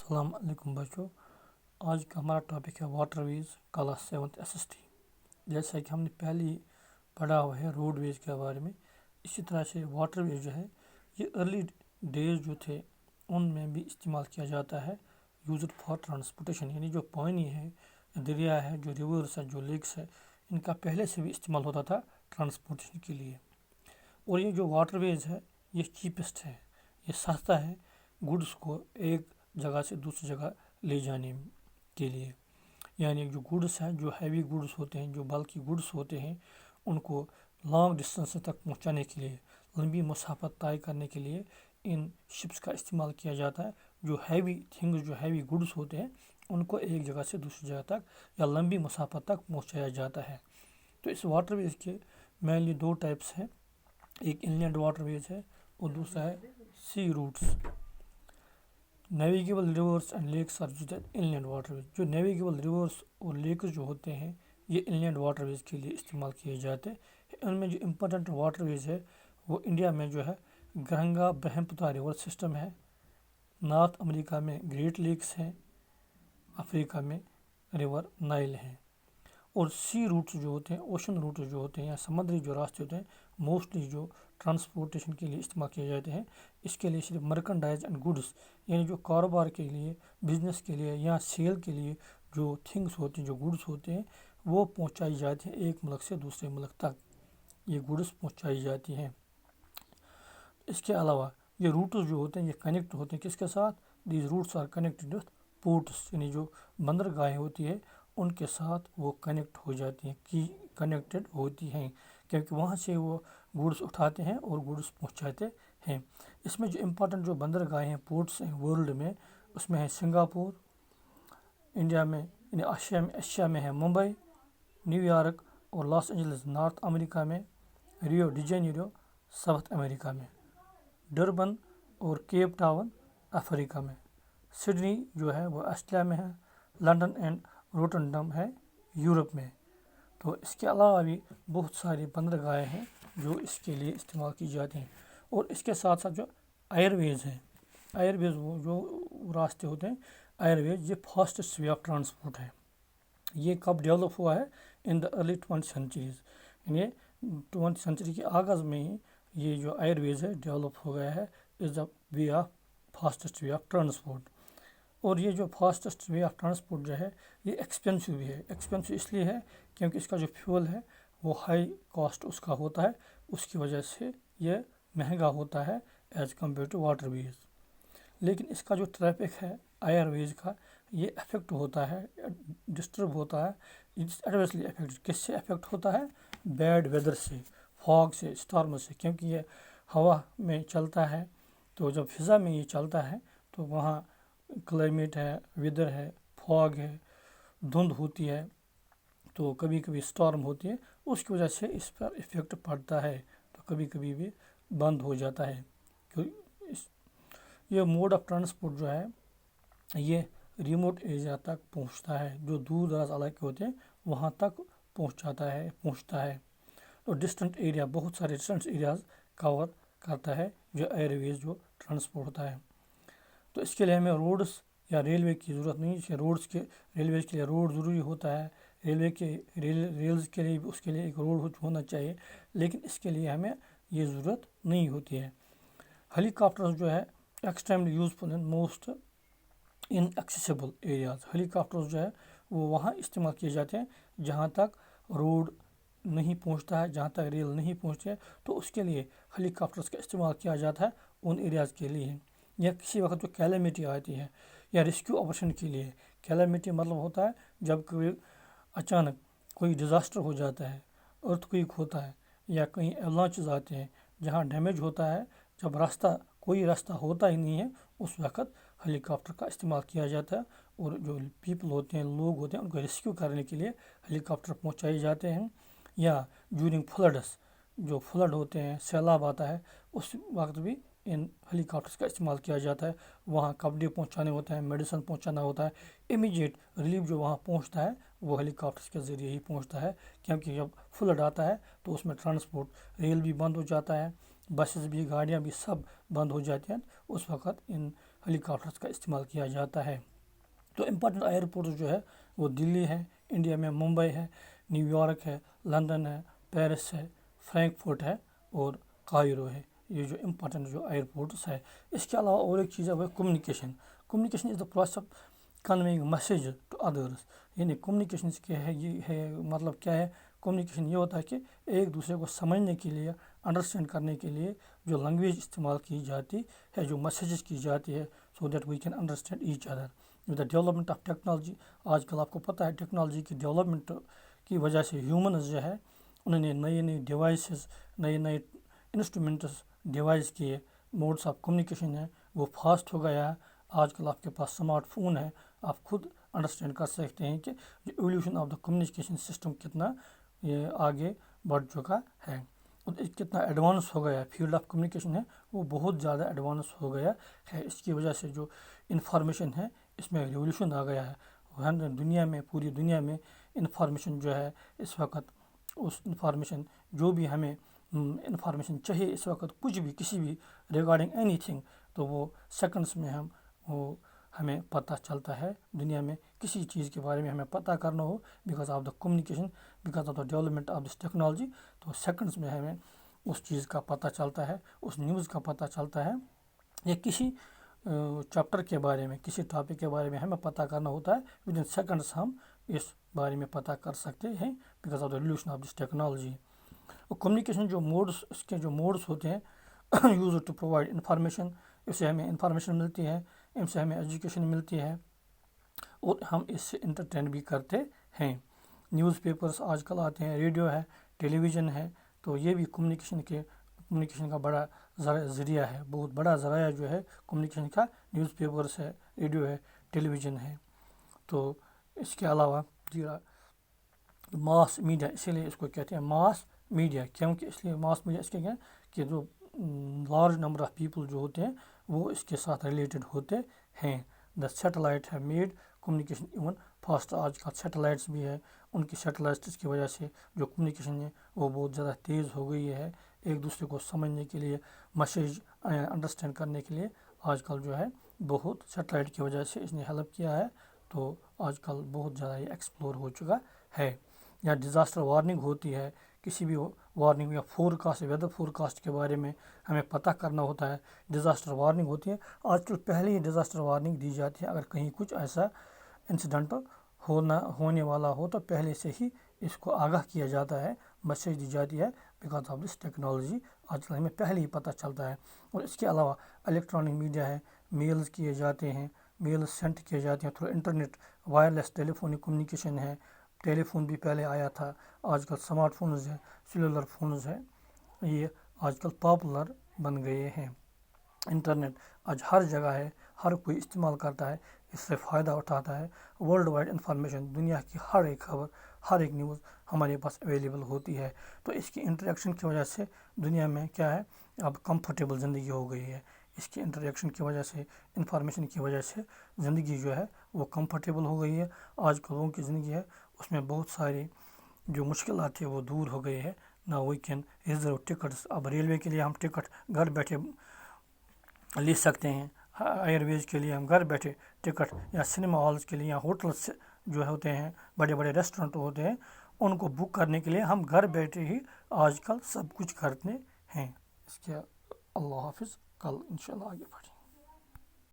अस्सलाम वालेकुम बच्चों। आज का हमारा टॉपिक है वाटरवेज क्लास 7th SST। जैसा कि हमने पहले ही पढ़ा हुआ है रोडवेज के बारे में, इसी तरह से वाटरवेज जो है ये अर्ली डेज जो थे उनमें भी इस्तेमाल किया जाता है यूज्ड फॉर ट्रांसपोर्टेशन। यानी जो पानी है, दरिया है, जो रिवर्स है, जो लेक्स है, इनका पहले से भी इस्तेमाल होता था ट्रांसपोर्टेशन के लिए। और ये जो वाटरवेज है ये चीपेस्ट है, ये सस्ता है गुड्स को एक जगह से दूसरी जगह ले जाने के लिए। यानी जो गुड्स हैं, जो हैवी गुड्स होते हैं, जो बल्कि गुड्स होते हैं, उनको लॉन्ग डिस्टेंस तक पहुंचाने के लिए, लंबी मुसाफत तय करने के लिए इन शिप्स का इस्तेमाल किया जाता है। जो हैवी थिंग्स, जो हैवी गुड्स होते हैं, उनको एक जगह से दूसरी जगह तक या लंबी मुसाफत तक पहुंचाया जाता है। तो इस वाटरवेज के मेनली दो टाइप्स हैं, एक इनलैंड वाटरवेज है और दूसरा है sea routes. Navigable rivers and lakes are used inland waterways. जो नेविगेबल रिवर्स और लेक्स जो होते हैं ये इनलैंड वाटरवेज के लिए इस्तेमाल किए जाते हैं। उनमें जो इम्पोर्टेंट वाटरवेज है वो इंडिया में जो है गंगा ब्रह्मपुत्र रिवर सिस्टम है, नॉर्थ अमेरिका में ग्रेट लेक्स हैं, अफ्रीका में रिवर नाइल है। और सी रूट्स जो होते हैं, ओशन रूट जो होते हैं या समुद्री जो रास्ते होते हैं, मोस्टली जो ट्रांसपोर्टेशन के लिए इस्तेमाल किए जाते हैं। इसके लिए सिर्फ मर्केंडाइज एंड गुड्स, यानी जो कारोबार के लिए, बिजनेस के लिए या सेल के लिए जो थिंग्स होती हैं, जो गुड्स होते हैं, वो पहुंचाई जाती हैं एक मुल्क से दूसरे मुल्क तक। ये गुड्स पहुंचाई जाती हैं। इसके अलावा ये रूट्स जो होते हैं ये कनेक्ट होते हैं किसके साथ? These routes are connected with ports, यानी जो बंदरगाहें होती है उनके साथ वो कनेक्ट हो जाती हैं, कि कनेक्टेड होती हैं, क्योंकि वहाँ से वो गुड्स उठाते हैं और गुड्स पहुँचाते हैं। इसमें जो इम्पोर्टेंट जो बंदरगाहें हैं, पोर्ट्स हैं वर्ल्ड में, उसमें है सिंगापुर, इंडिया में यानी एशिया में है मुंबई, न्यूयॉर्क और लॉस एंजल्स नॉर्थ अमेरिका में, Rio de Janeiro south America में, डरबन और केप टाउन अफ्रीका में, सिडनी जो है वो ऑस्ट्रेलिया में है, लंदन एंड रोटरडम है यूरोप में। तो इसके अलावा भी बहुत सारी बंदरगाहें हैं जो इसके लिए इस्तेमाल की जाती हैं। और इसके साथ साथ जो एयरवेज हैं, एयरवेज वो जो रास्ते होते हैं एयरवेज, ये फास्टेस्ट वे ऑफ ट्रांसपोर्ट है। ये कब डेवलप हुआ है? In the early 20th centuries, यानी 20th सेंचुरी के आगाज़ में ही ये जो एयरवेज है डेवलप हो गया है। Is the way of fastest way of transport. और ये जो फास्टेस्ट वे ऑफ ट्रांसपोर्ट जो है ये एक्सपेंसिव भी है। एक्सपेंसिव इसलिए है क्योंकि इसका जो फ्यूल है वो हाई कॉस्ट उसका होता है, उसकी वजह से ये महंगा होता है एज़ कम्पेयर टू वाटरवेज। लेकिन इसका जो ट्रैफिक है एयरवेज का, ये अफेक्ट होता है, डिस्टर्ब होता है, एडवर्सली अफेक्ट। किससे अफेक्ट होता है? बैड वेदर से, फॉग से, स्टॉर्म से। क्योंकि ये हवा में चलता है, तो जब फिज़ा में ये चलता है तो वहाँ क्लाइमेट है, वेदर है, फॉग है, धुंध होती है, तो कभी कभी स्टॉर्म होती है, उसकी वजह से इस पर इफ़ेक्ट पड़ता है, तो कभी कभी भी बंद हो जाता है। ये मोड ऑफ ट्रांसपोर्ट जो है ये रिमोट एरिया तक पहुंचता है, जो दूर दराज इलाके होते हैं वहाँ तक पहुंचता है। तो डिस्टेंट एरिया, बहुत सारे डिस्टेंट एरियाज कवर करता है जो एयरवेज जो ट्रांसपोर्ट होता है। तो इसके लिए हमें रोड्स या रेलवे की ज़रूरत नहीं है। रेलवे के लिए रोड ज़रूरी होता है, रेल्स के लिए उसके लिए एक रोड होना चाहिए, लेकिन इसके लिए हमें ये ज़रूरत नहीं होती है। हेलीकॉप्टर्स जो है extremely useful in most inaccessible areas. Helicopters जो है वो वहाँ इस्तेमाल किए जाते हैं जहाँ तक रोड नहीं पहुँचता है, जहाँ तक रेल नहीं पहुँचती है, तो उसके लिए हेलीकॉप्टर्स का इस्तेमाल किया जाता है उन एरियाज़ के लिए। या किसी वक्त जो कैलेमिटी आती है या रेस्क्यू ऑपरेशन के लिए। कैलेमिटी मतलब होता है जब कोई अचानक कोई डिज़ास्टर हो जाता है, अर्थक्वेक होता है या कहीं एवलांचेस आते हैं जहाँ डैमेज होता है, जब कोई रास्ता होता ही नहीं है, उस वक्त हेलीकॉप्टर का इस्तेमाल किया जाता है। और जो पीपल होते हैं, लोग होते हैं, उनको रेस्क्यू करने के लिए हेलीकॉप्टर पहुँचाए जाते हैं। या ड्यूरिंग फ्लड्स, जो फ्लड होते हैं, सैलाब आता है, उस वक्त भी इन हेलीकॉप्टर्स का इस्तेमाल किया जाता है। वहाँ कपड़े पहुँचाने होता है, मेडिसिन पहुँचाना होता है, इमीडिएट रिलीफ जो वहाँ पहुँचता है वो हेलीकॉप्टर्स के ज़रिए ही पहुँचता है। क्योंकि जब फ्लड आता है तो उसमें ट्रांसपोर्ट, रेल भी बंद हो जाता है, बसेस भी, गाड़ियाँ भी सब बंद हो जाती हैं। उस वक्त इन ہیلی کاپٹرس کا استعمال کیا جاتا ہے۔ تو امپورٹنٹ ایئرپورٹس جو ہے وہ دلی ہے، انڈیا میں ممبئی ہے، نیو یارک ہے، لندن ہے، پیرس ہے، فرینکفرٹ ہے اور قاہرہ ہے۔ یہ جو امپورٹنٹ جو ایئرپورٹس ہے۔ اس کے علاوہ اور ایک چیز ہے وہ communication. Communication is the process of conveying message to others, یعنی کمیونیکیشن کیا ہے، یہ ہے مطلب کیا ہے، کمیونیکیشن یہ ہوتا ہے کہ ایک دوسرے کو سمجھنے کے لیے، انڈرسٹینڈ کرنے کے لیے جو لینگویج استعمال کی جاتی ہے، جو میسیجز کی جاتی ہے، so that we can understand each other. With the development of technology, آج کل آپ کو پتہ ہے ٹیکنالوجی کی ڈیولپمنٹ کی وجہ سے ہیومنز جو ہے انہوں نے نئی نئی ڈیوائسز، نئے نئے انسٹرومنٹس ڈیوائس کیے، موڈس آف کمیونیکیشن ہے وہ فاسٹ ہو گیا ہے۔ آج کل آپ کے پاس سمارٹ فون ہے، آپ خود انڈرسٹینڈ کر سکتے ہیں کہ جو evolution of the communication system کتنا یہ آگے بڑھ چکا ہے، اور کتنا ایڈوانس ہو گیا ہے۔ فیلڈ آف کمیونیکیشن ہے وہ بہت زیادہ ایڈوانس ہو گیا ہے۔ اس کی وجہ سے جو انفارمیشن ہے اس میں ریولیوشن آ گیا ہے۔ دنیا میں، پوری دنیا میں انفارمیشن جو ہے اس وقت، اس انفارمیشن جو بھی ہمیں انفارمیشن چاہیے اس وقت، کچھ بھی کسی بھی ریگارڈنگ اینی تھنگ، تو وہ سیکنڈس میں وہ ہمیں پتہ چلتا ہے۔ دنیا میں کسی چیز کے بارے میں ہمیں پتہ کرنا ہو، because of the communication, because of the development of this technology, تو سیکنڈس میں ہمیں اس چیز کا پتہ چلتا ہے، اس نیوز کا پتہ چلتا ہے، یا کسی چیپٹر کے بارے میں، کسی ٹاپک کے بارے میں ہمیں پتہ کرنا ہوتا ہے، ود ان سیکنڈس ہم اس بارے میں پتہ کر سکتے ہیں، because of the revolution of this technology. اور کمیونیکیشن جو موڈس، اس کے جو موڈس ہوتے ہیں، یوز ٹو پرووائڈ انفارمیشن، اس سے ہمیں انفارمیشن ملتی ہے، ان سے ہمیں ایجوکیشن ملتی ہے، اور ہم اس سے انٹرٹین بھی کرتے ہیں۔ نیوز پیپرس آج کل آتے ہیں، ریڈیو ہے، ٹیلی ویژن ہے، تو یہ بھی کمیونیکیشن کا بڑا ذریعہ ہے، بہت بڑا ذرائع جو ہے کمیونیکیشن کا، نیوز پیپرس ہے، ریڈیو ہے، ٹیلی ویژن ہے۔ تو اس کے علاوہ ماس میڈیا، اسی لیے اس کو کہتے ہیں ماس میڈیا، کیونکہ اس لیے ماس میڈیا اس کے کیا کہ جو لارج نمبر آف پیپل جو ہوتے ہیں وہ اس کے ساتھ ریلیٹڈ ہوتے ہیں۔ دا سیٹلائٹ ہے میڈ کمیونیکیشن ایون فاسٹ، آج کل سیٹلائٹس بھی ہے، ان کی سیٹلائٹس کی وجہ سے جو کمیونیکیشن ہے وہ بہت زیادہ تیز ہو گئی ہے۔ ایک دوسرے کو سمجھنے کے لیے، میسیج انڈرسٹینڈ کرنے کے لیے آج کل جو ہے بہت سیٹلائٹ کی وجہ سے اس نے ہیلپ کیا ہے، تو آج کل بہت زیادہ یہ ایکسپلور ہو چکا ہے۔ یا ڈیزاسٹر وارننگ ہوتی ہے، کسی بھی وارننگ یا فورکاسٹ، ویدر فورکاسٹ کے بارے میں ہمیں پتہ کرنا ہوتا ہے، ڈیزاسٹر وارننگ ہوتی ہے۔ آج کل پہلے ہی ڈیزاسٹر وارننگ دی جاتی ہے، اگر کہیں کچھ ایسا انسیڈنٹ ہونے والا ہو تو پہلے سے ہی اس کو آگاہ کیا جاتا ہے، میسیج دی جاتی ہے، بیکاز آف دس ٹیکنالوجی آج کل ہمیں پہلے ہی پتہ چلتا ہے۔ اور اس کے علاوہ الیکٹرانک میڈیا ہے، میلز کیے جاتے ہیں، میلز سینڈ کیے جاتے ہیں تھرو انٹرنیٹ، وائرلیس ٹیلی فونک کمیونیکیشن ہے، ٹیلی فون بھی پہلے آیا تھا، آج کل سمارٹ فونز ہے، سیلولر فونز ہے، یہ آج کل پاپولر بن گئے ہیں۔ انٹرنیٹ آج ہر جگہ ہے، ہر کوئی استعمال کرتا ہے، اس سے فائدہ اٹھاتا ہے۔ ورلڈ وائڈ انفارمیشن، دنیا کی ہر ایک خبر، ہر ایک نیوز ہمارے پاس اویلیبل ہوتی ہے۔ تو اس کی انٹریکشن کی وجہ سے دنیا میں کیا ہے، اب کمفرٹیبل زندگی ہو گئی ہے۔ اس کی انٹریکشن کی وجہ سے، انفارمیشن کی وجہ سے زندگی جو ہے وہ کمفرٹیبل ہو گئی ہے۔ آج کل لوگوں کی زندگی ہے اس میں بہت ساری جو مشکلات تھے وہ دور ہو گئی ہے۔ نا وی کین ریزرو ٹکٹس، اب ریلوے کے لیے ہم ٹکٹ گھر بیٹھے لے سکتے ہیں، ایئر ویز کے لیے ہم گھر بیٹھے ٹکٹ، یا سنیما ہالز کے لیے، یا ہوٹلس جو ہوتے ہیں، بڑے بڑے ریسٹورنٹ ہوتے ہیں، ان کو بک کرنے کے لیے ہم گھر بیٹھے ہی آج کل سب کچھ کرتے ہیں۔ اس کے اللہ حافظ، کل انشاءاللہ آگے بڑھیں۔